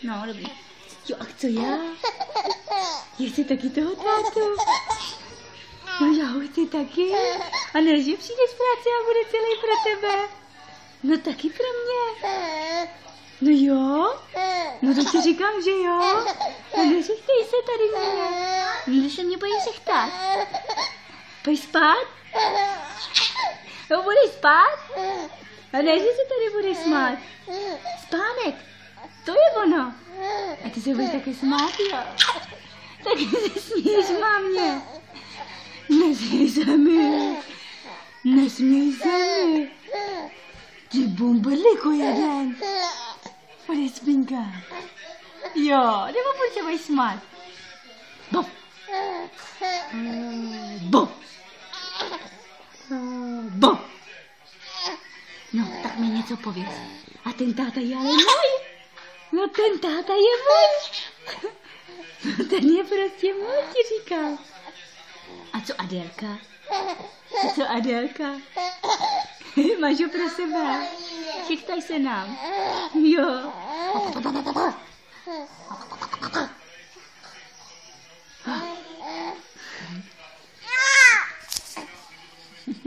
No, dobrý. Jo, a co já? Já chci taky toho tátu. No já chci taky. A ne, že přijdeš z práce a bude celý pro tebe. No taky pro mě. No jo. No to ti říkám, že jo. No neřechtej se tady mě. No se mě bojíš řechtat. Pojď spát? No budeš spát? A ne, že se tady budeš smát. Spánek. To je ono. A ty se budeš taky smát, jo. Taky se směješ, mámě. Nesměj se mi. Nesměj se mi. Ty bumberliku jeden. Budeš spinka. Jo, nebo furt se budeš smát. Bof. Bof. Bof. No, tak mi něco pověz. A ten táta je ale můj. No ten táta je můj. No ten je prostě můj, ti říkám. A co Adélka? A co Adélka? Máš ho pro sebe. Chychtaj se nám. Jo.